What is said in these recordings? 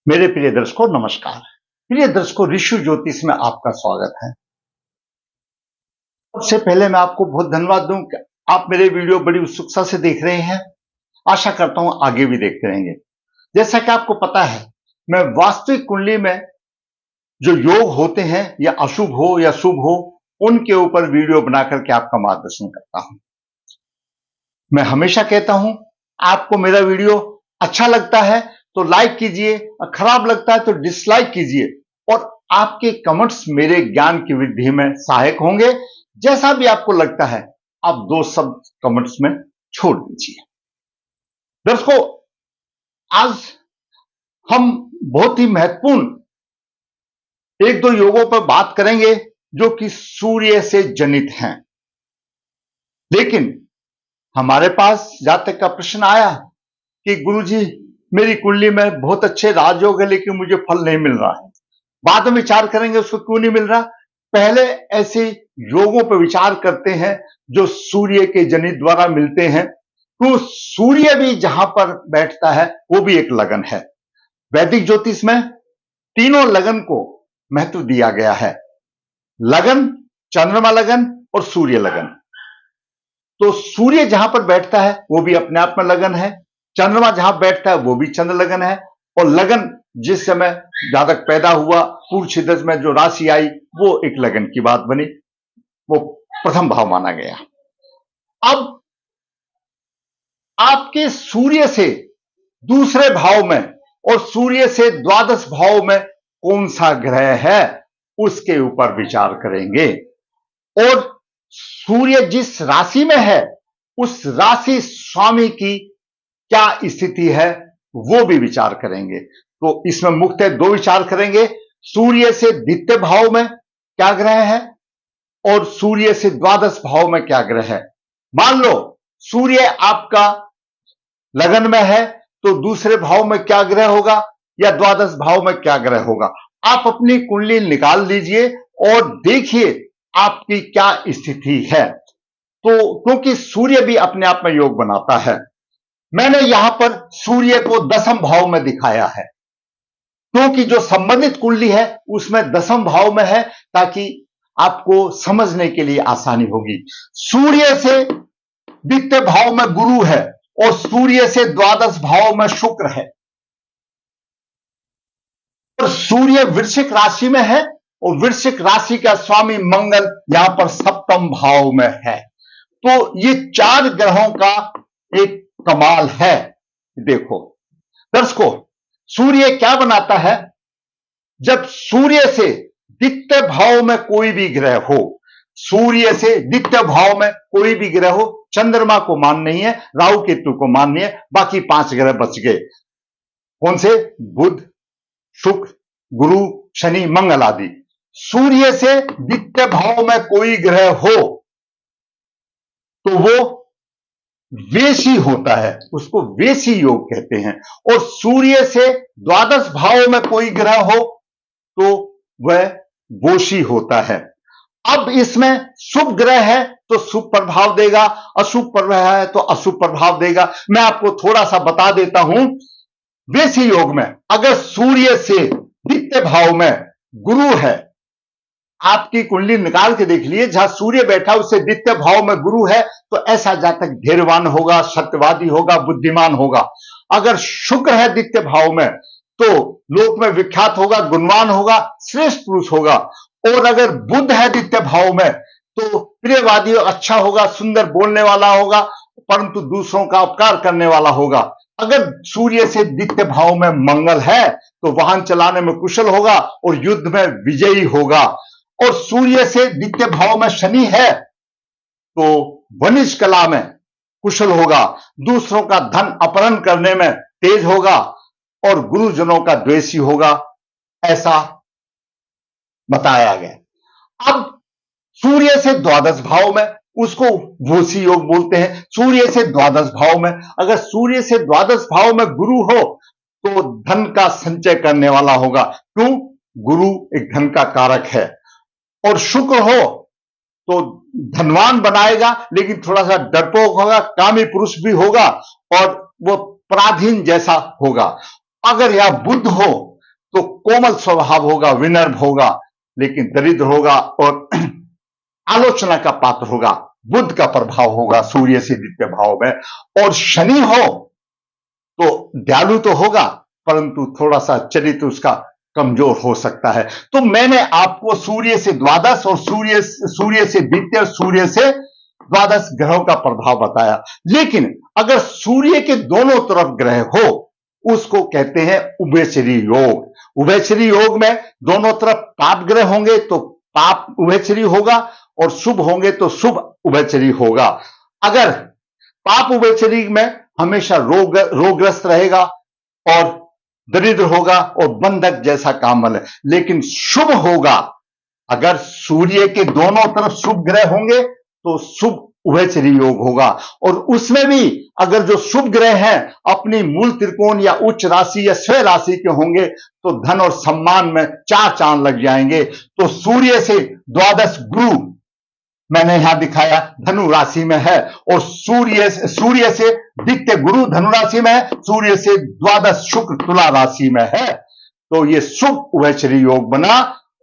मेरे प्रिय दर्शकों नमस्कार। प्रिय दर्शकों, ऋषि ज्योतिष में आपका स्वागत है। सबसे पहले मैं आपको बहुत धन्यवाद दूं कि आप मेरे वीडियो बड़ी उत्सुकता से देख रहे हैं। आशा करता हूं आगे भी देखते रहेंगे। जैसा कि आपको पता है, मैं वास्तविक कुंडली में जो योग होते हैं, या अशुभ हो या शुभ हो, उनके ऊपर वीडियो बना करके आपका मार्गदर्शन करता हूं। मैं हमेशा कहता हूं, आपको मेरा वीडियो अच्छा लगता है तो लाइक कीजिए, खराब लगता है तो डिसलाइक कीजिए, और आपके कमेंट्स मेरे ज्ञान की वृद्धि में सहायक होंगे। जैसा भी आपको लगता है, आप दो शब्द कमेंट्स में छोड़ दीजिए। दर्शकों, आज हम बहुत ही महत्वपूर्ण एक दो योगों पर बात करेंगे जो कि सूर्य से जनित हैं। लेकिन हमारे पास जातक का प्रश्न आया कि गुरुजी, मेरी कुंडली में बहुत अच्छे राजयोग है लेकिन मुझे फल नहीं मिल रहा है। बाद में विचार करेंगे उसको क्यों नहीं मिल रहा। पहले ऐसे योगों पर विचार करते हैं जो सूर्य के जनित द्वारा मिलते हैं। तो सूर्य भी जहां पर बैठता है वो भी एक लगन है। वैदिक ज्योतिष में तीनों लगन को महत्व दिया गया है: लगन, चंद्रमा लगन और सूर्य लगन। तो सूर्य जहां पर बैठता है वो भी अपने आप में लगन है, चंद्रमा जहां बैठता है वो भी चंद्र लगन है, और लगन जिस समय जातक पैदा हुआ, पूर्व छिदस में जो राशि आई वो एक लगन की बात बनी, वो प्रथम भाव माना गया। अब आपके सूर्य से दूसरे भाव में और सूर्य से द्वादश भाव में कौन सा ग्रह है उसके ऊपर विचार करेंगे, और सूर्य जिस राशि में है उस राशि स्वामी की क्या स्थिति है वो भी विचार करेंगे। तो इसमें मुख्य दो विचार करेंगे: सूर्य से द्वितीय भाव में क्या ग्रह है और सूर्य से द्वादश भाव में क्या ग्रह है। मान लो सूर्य आपका लगन में है तो दूसरे भाव में क्या ग्रह होगा या द्वादश भाव में क्या ग्रह होगा। आप अपनी कुंडली निकाल लीजिए और देखिए आपकी क्या स्थिति है। तो क्योंकि सूर्य भी अपने आप में योग बनाता है, मैंने यहां पर सूर्य को दसम भाव में दिखाया है, क्योंकि जो संबंधित कुंडली है उसमें दसम भाव में है, ताकि आपको समझने के लिए आसानी होगी। सूर्य से द्वितीय भाव में गुरु है और सूर्य से द्वादश भाव में शुक्र है, और सूर्य वृश्चिक राशि में है और वृश्चिक राशि का स्वामी मंगल यहां पर सप्तम भाव में है। तो ये चार ग्रहों का एक कमाल है। देखो दर्शकों, सूर्य क्या बनाता है? जब सूर्य से द्वितीय भाव में कोई भी ग्रह हो, सूर्य से द्वितीय भाव में कोई भी ग्रह हो, चंद्रमा को मान नहीं है, राहु केतु को मान नहीं है, बाकी पांच ग्रह बच गए। कौन से? बुध, शुक्र, गुरु, शनि, मंगल आदि। सूर्य से द्वितीय भाव में कोई ग्रह हो तो वो वेशी होता है, उसको वेशी योग कहते हैं। और सूर्य से द्वादश भाव में कोई ग्रह हो तो वह वोशी होता है। अब इसमें शुभ ग्रह है तो शुभ प्रभाव देगा, अशुभ ग्रह है तो अशुभ प्रभाव देगा। मैं आपको थोड़ा सा बता देता हूं। वेशी योग में अगर सूर्य से द्वितीय भाव में गुरु है, आपकी कुंडली निकाल के देख लिए, जहां सूर्य बैठा उससे द्वितीय भाव में गुरु है, तो ऐसा जातक धैर्यवान होगा, सत्यवादी होगा, बुद्धिमान होगा। अगर शुक्र है द्वितीय भाव में तो लोक में विख्यात होगा, गुणवान होगा, श्रेष्ठ पुरुष होगा। और अगर बुध है द्वितीय भाव में तो प्रियवादी, अच्छा होगा, सुंदर बोलने वाला होगा, परंतु दूसरों का उपकार करने वाला होगा। अगर सूर्य से द्वितीय भाव में मंगल है तो वाहन चलाने में कुशल होगा और युद्ध में विजयी होगा। और सूर्य से द्वितीय भाव में शनि है तो वनिज कला में कुशल होगा, दूसरों का धन अपहरण करने में तेज होगा और गुरुजनों का द्वेषी होगा, ऐसा बताया गया। अब सूर्य से द्वादश भाव में, उसको वोशी योग बोलते हैं। सूर्य से द्वादश भाव में, अगर सूर्य से द्वादश भाव में गुरु हो तो धन का संचय करने वाला होगा। क्यों? गुरु एक धन का कारक है। और शुक्र हो तो धनवान बनाएगा, लेकिन थोड़ा सा डरपोक होगा, कामी पुरुष भी होगा और वो पराधीन जैसा होगा। अगर यह बुध हो तो कोमल स्वभाव होगा, विनम्र होगा, लेकिन दरिद्र होगा और आलोचना का पात्र होगा। बुध का प्रभाव होगा सूर्य से द्वितीय भाव में। और शनि हो तो दयालु तो होगा, परंतु थोड़ा सा चरित्र उसका कमजोर हो सकता है। तो मैंने आपको सूर्य से द्वादश और सूर्य से द्वितीय और सूर्य से द्वादश ग्रहों का प्रभाव बताया। लेकिन अगर सूर्य के दोनों तरफ ग्रह हो, उसको कहते हैं उभयचरी योग। उभयचरी योग में दोनों तरफ पाप ग्रह होंगे तो पाप उभयचरी होगा, और शुभ होंगे तो शुभ उभयचरी होगा। अगर पाप उभयचरी में हमेशा रोगग्रस्त रहेगा और दरिद्र होगा और बंधक जैसा कामल है। लेकिन शुभ होगा, अगर सूर्य के दोनों तरफ शुभ ग्रह होंगे तो शुभ उभयचरी योग होगा। और उसमें भी अगर जो शुभ ग्रह हैं अपनी मूल त्रिकोण या उच्च राशि या स्वय राशि के होंगे तो धन और सम्मान में चार चांद लग जाएंगे। तो सूर्य से द्वादश गुरु मैंने यहां दिखाया धनु राशि में है, और सूर्य से द्वितीय गुरु धनु राशि में है, सूर्य से द्वादश शुक्र तुला राशि में है। तो ये शुभ उभयचरी योग बना,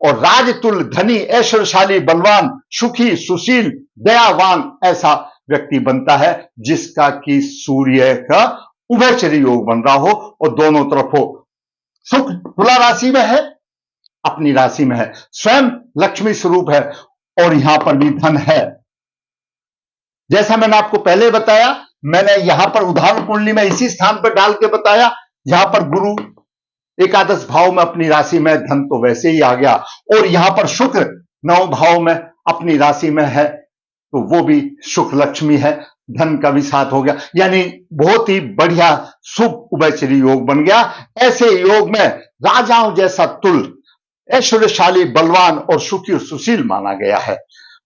और राजतुल धनी ऐश्वर्यशाली बलवान सुखी सुशील दयावान ऐसा व्यक्ति बनता है जिसका कि सूर्य का उभयचरी योग बन रहा हो और दोनों तरफ हो। शुक्र तुला राशि में है, अपनी राशि में है, स्वयं लक्ष्मी स्वरूप है, और यहां पर भी धन है। जैसा मैंने आपको पहले बताया, मैंने यहां पर उदाहरण कुंडली में इसी स्थान पर डाल के बताया। यहां पर गुरु एकादश भाव में अपनी राशि में, धन तो वैसे ही आ गया, और यहां पर शुक्र 9 भाव में अपनी राशि में है, तो वो भी शुक्र लक्ष्मी है, धन का भी साथ हो गया। यानी बहुत ही बढ़िया शुभ उभयचरी योग बन गया। ऐसे योग में राजाओं जैसा तुल ऐश्वर्यशाली बलवान और सुखी और सुशील माना गया है।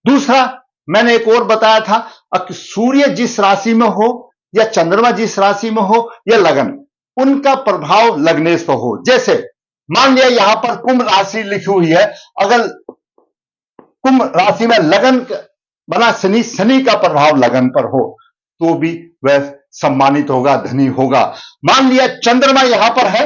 दूसरा मैंने एक और बताया था कि सूर्य जिस राशि में हो या चंद्रमा जिस राशि में हो या लगन, उनका प्रभाव लग्नेश पर हो। जैसे मान लिया यहां पर कुंभ राशि लिखी हुई है, अगर कुंभ राशि में लगन बना शनि का प्रभाव लगन पर हो तो भी वह सम्मानित होगा, धनी होगा। मान लिया चंद्रमा यहां पर है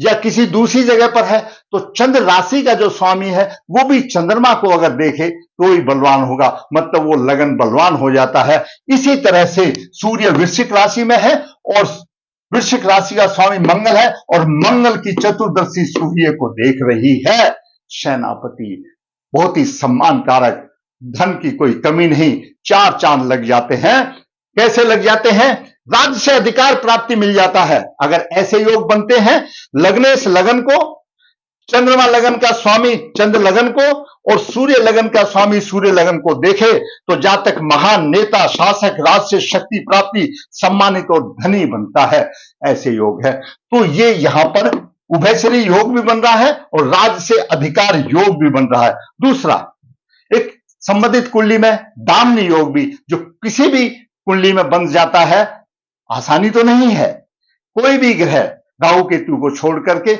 या किसी दूसरी जगह पर है, तो चंद्र राशि का जो स्वामी है वो भी चंद्रमा को अगर देखे तो ही बलवान होगा, मतलब वो लगन बलवान हो जाता है। इसी तरह से सूर्य वृश्चिक राशि में है और वृश्चिक राशि का स्वामी मंगल है, और मंगल की चतुर्दशी सूर्य को देख रही है। सेनापति बहुत ही सम्मान कारक, धन की कोई कमी नहीं, चार चांद लग जाते हैं। कैसे लग जाते हैं? राज्य से अधिकार प्राप्ति मिल जाता है अगर ऐसे योग बनते हैं। लग्नेश लगन को, चंद्रमा लगन का स्वामी चंद्र लगन को, और सूर्य लगन का स्वामी सूर्य लगन को देखे तो जातक महान नेता, शासक, राज से शक्ति प्राप्ति, सम्मानित और धनी बनता है। ऐसे योग है। तो ये यहां पर उभयचरी योग भी बन रहा है और राज से अधिकार योग भी बन रहा है। दूसरा, एक संबंधित कुंडली में दामनी योग भी, जो किसी भी कुंडली में बन जाता है, आसानी तो नहीं है। कोई भी ग्रह राहु केतु को छोड़ करके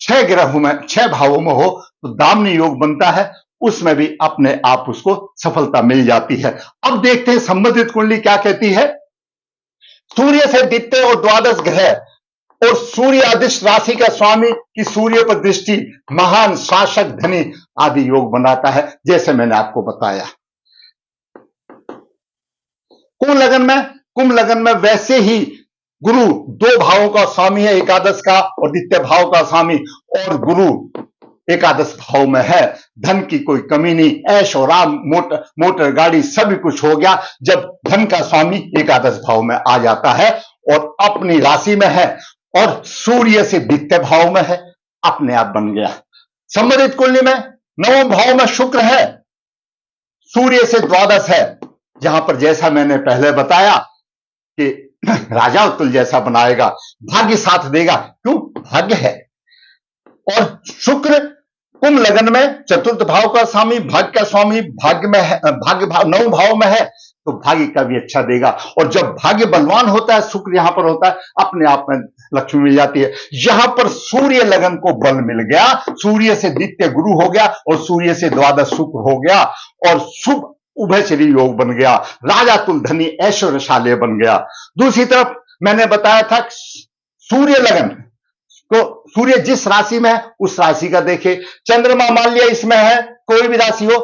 6 ग्रहों में 6 भावों में हो तो दामनी योग बनता है, उसमें भी अपने आप उसको सफलता मिल जाती है। अब देखते हैं संबंधित कुंडली क्या कहती है। सूर्य से द्वितीय और द्वादश ग्रह और सूर्य अधिष्ठ राशि का स्वामी की सूर्य पर दृष्टि महान शासक धनी आदि योग बनाता है, जैसे मैंने आपको बताया। कुंभ लगन में वैसे ही गुरु 2 भावों का स्वामी है, एकादश का और द्वितीय भाव का स्वामी, और गुरु एकादश भाव में है। धन की कोई कमी नहीं, ऐश और आराम, मोटर गाड़ी सभी कुछ हो गया जब धन का स्वामी एकादश भाव में आ जाता है और अपनी राशि में है, और सूर्य से द्वितीय भाव में है, अपने आप बन गया। संबंधित कुंडली में 9वें भाव में शुक्र है, सूर्य से द्वादश है, जहां पर जैसा मैंने पहले बताया कि राजा तुल जैसा बनाएगा, भाग्य साथ देगा। क्यों? भाग्य है। और शुक्र कुंभ लगन में चतुर्थ भाव का स्वामी, भाग्य का स्वामी, भाग्य में है, भाग्य भाव 9 भाव में है, तो भाग्य का भी अच्छा देगा। और जब भाग्य बलवान होता है, शुक्र यहां पर होता है, अपने आप में लक्ष्मी मिल जाती है। यहां पर सूर्य लगन को बल मिल गया, सूर्य से द्वितीय गुरु हो गया और सूर्य से द्वादश शुक्र हो गया, और शुभ उभयचरी योग बन गया, राजा तुल धनी ऐश्वर्यशाली बन गया। दूसरी तरफ मैंने बताया था सूर्य लगन तो सूर्य जिस राशि में है उस राशि का देखे। चंद्रमा मान लिया इसमें है, कोई भी राशि हो,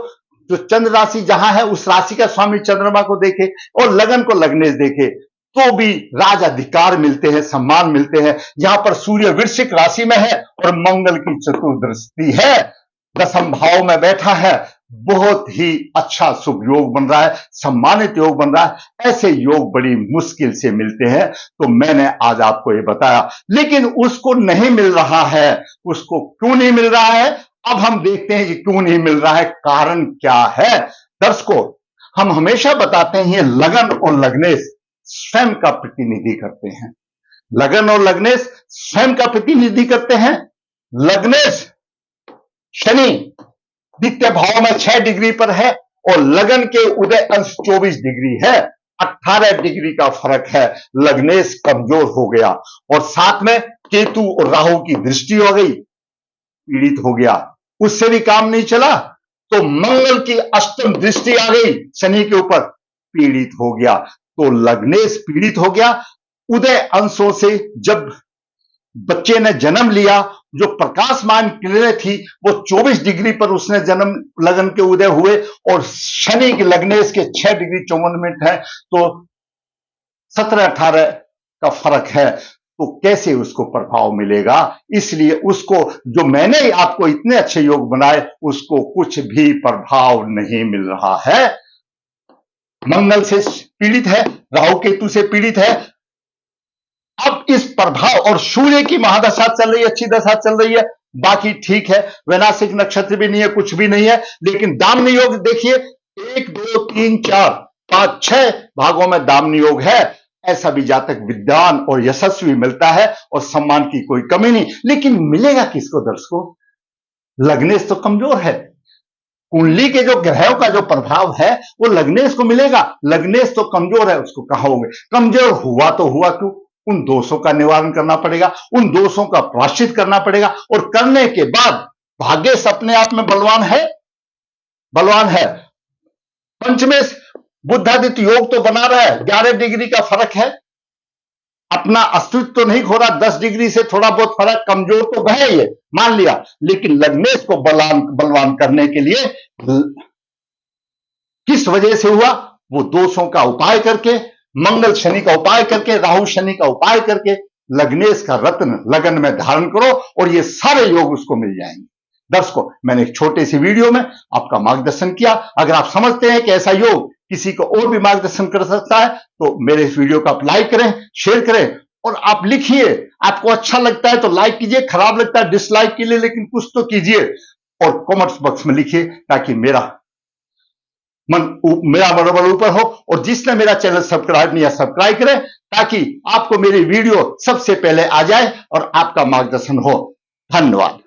जो चंद्र राशि जहां है उस राशि का स्वामी चंद्रमा को देखे और लगन को लग्नेश देखे, तो भी राज अधिकार मिलते हैं, सम्मान मिलते हैं। यहां पर सूर्य वृश्चिक राशि में है और मंगल की चतुर्दृष्टि है, 10वें भाव में बैठा है, बहुत ही अच्छा शुभ योग बन रहा है, सम्मानित योग बन रहा है। ऐसे योग बड़ी मुश्किल से मिलते हैं, तो मैंने आज आपको ये बताया। लेकिन उसको नहीं मिल रहा है, उसको क्यों नहीं मिल रहा है, अब हम देखते हैं कि क्यों नहीं मिल रहा है, कारण क्या है। दर्शकों, हम हमेशा बताते हैं ये लगन और लग्नेश स्वयं का प्रतिनिधि करते हैं। लगन और लग्नेश स्वयं का प्रतिनिधि करते हैं। लग्नेश शनि द्वितीय भाव में 6 डिग्री पर है और लगन के उदय अंश 24 डिग्री है, 18 डिग्री का फर्क है। लग्नेश कमजोर हो गया और साथ में केतु और राहु की दृष्टि हो गई, पीड़ित हो गया, उससे भी काम नहीं चला, तो मंगल की अष्टम दृष्टि आ गई शनि के ऊपर, पीड़ित हो गया। तो लग्नेश पीड़ित हो गया। उदय अंशों से जब बच्चे ने जन्म लिया, जो प्रकाशमान किरणें थी वो 24 डिग्री पर उसने जन्म लगन के उदय हुए और शनि के लग्नेश के 6 डिग्री 54 मिनट है, तो 17-18 का फर्क है। तो कैसे उसको प्रभाव मिलेगा। इसलिए उसको, जो मैंने आपको इतने अच्छे योग बनाए, उसको कुछ भी प्रभाव नहीं मिल रहा है। मंगल से पीड़ित है, राहु केतु से पीड़ित है। अब इस प्रभाव, और सूर्य की महादशा चल रही है, अच्छी दशा चल रही है, बाकी ठीक है, वैनाशिक नक्षत्र भी नहीं है, कुछ भी नहीं है। लेकिन दाम्य योग देखिए, 1 2 3 4 5 6 भागों में दाम्य योग है। ऐसा भी जातक विद्वान और यशस्वी मिलता है और सम्मान की कोई कमी नहीं। लेकिन मिलेगा किसको दर्शकों, लग्नेश तो कमजोर है। कुंडली के जो ग्रहों का जो प्रभाव है वो लग्नेश को मिलेगा, लग्नेश तो कमजोर है, उसको कहा होंगे। कमजोर हुआ तो हुआ क्यों, उन दोषों का निवारण करना पड़ेगा, उन दोषों का प्रायश्चित करना पड़ेगा, और करने के बाद भाग्येश अपने आप में बलवान है, बलवान है। पंचमेश बुधादित्य योग तो बना रहा है, 11 डिग्री का फर्क है, अपना अस्तित्व तो नहीं खो रहा, 10 डिग्री से थोड़ा बहुत फर्क, कमजोर तो है ये, मान लिया। लेकिन लग्नेश को बलवान करने के लिए किस वजह से हुआ, वो दोषों का उपाय करके, मंगल शनि का उपाय करके, राहु शनि का उपाय करके, लग्नेश का रत्न लगन में धारण करो और ये सारे योग उसको मिल जाएंगे। दर्शकों, मैंने एक छोटे सी वीडियो में आपका मार्गदर्शन किया। अगर आप समझते हैं कि ऐसा योग किसी को और भी मार्गदर्शन कर सकता है, तो मेरे इस वीडियो को आप लाइक करें, शेयर करें, और आप लिखिए, आपको अच्छा लगता है तो लाइक कीजिए, खराब लगता है डिसलाइक कीजिए, लेकिन कुछ तो कीजिए, और कमेंट्स बॉक्स में लिखिए, ताकि मेरा मनोबल ऊपर हो। और जिसने मेरा चैनल सब्सक्राइब नहीं किया, सब्सक्राइब करें, ताकि आपको मेरी वीडियो सबसे पहले आ जाए और आपका मार्गदर्शन हो। धन्यवाद।